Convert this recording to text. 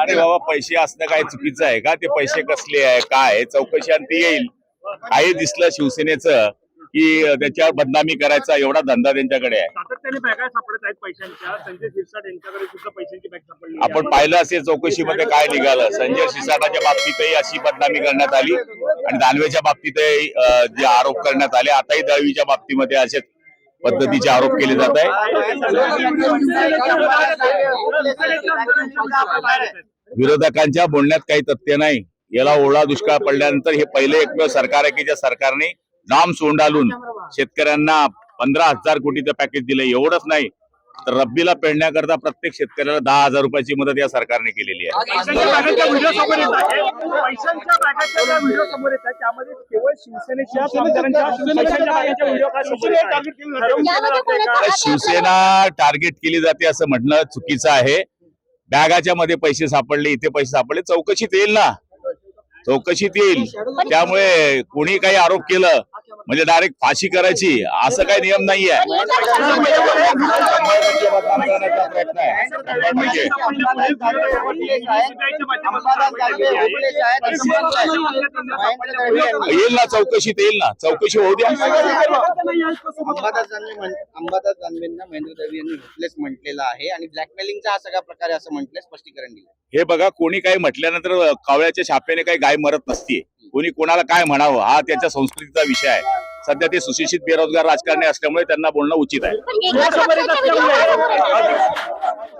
अरे बाबा, पैसे असणं काय चुकीचं आहे का? ते पैसे कसले आहे, काय चौकशी आणि ते येईल. काही दिसलं शिवसेनेचं की त्याच्यावर बदनामी करायचा एवढा धंदा त्यांच्याकडे आहे. सातत्याने बॅगा सापडत आहेत पैशांच्या. संजय शिरसाट यांच्याकडे सुद्धा पैशांची बॅग सापडली. आपण पाहिलं असेल चौकशीमध्ये काय निघालं. संजय शिरसाटाच्या बाबतीतही अशी बदनामी करण्यात आली आणि दानवेच्या बाबतीतही जे आरोप करण्यात आले. आताही दळवीच्या बाबतीमध्ये असेच पद्धतीचे आरोप केले जात आहे. विरोधकांच्या बोलण्यात काही तथ्य नाही. याला ओढा दुष्काळ पडल्यानंतर हे पहिले एकमेव सरकार आहे की ज्या सरकारने नाम सोंडाळून शेतकऱ्यांना 15,000 कोटीचं पॅकेज दिलं. एवढंच नाही तर रब्बीला पेरण्याकरता प्रत्येक शेतकऱ्याला 10,000 रुपयाची मदत या सरकारने केलेली आहे. पैशांच्या बॅगाच्या व्हिडिओ समोर येत आहे. त्यामध्ये केवळ शिवसेनेच्या आमदारांच्या पैशांच्या बॅगाच्या व्हिडिओ काय समोर येत आहे? शिवसेना टार्गेट केली जाते असं म्हणणं चुकीचं आहे. बॅगाच्या मध्ये पैसे सापडले, इथे पैसे सापडले, चौकशीत येईल ना, चौकशीत येईल. त्यामुळे कोणी काही आरोप केलं म्हणजे डायरेक्ट फाशी करायची असं काही नियम नाहीये. येईल ना, चौकशीत येईल ना, चौकशी होऊ द्या. अंबादास दानवेंना महेंद्र दळवी यांनी होपलेस म्हटलेलं आहे आणि ब्लॅकमेलिंगचा हा सगळा प्रकार असं म्हटलं, स्पष्टीकरण दिलं. हे बघा, कोणी काही म्हटल्यानंतर कावळ्याच्या छाप्याने काही गाय मरत नसते. कोणी कोणाला काय म्हणावं हा त्याच्या संस्कृतीचा विषय आहे. सध्या ते सुशिक्षित बेरोजगार राजकारणी असल्यामुळे त्यांना बोलणं उचित आहे.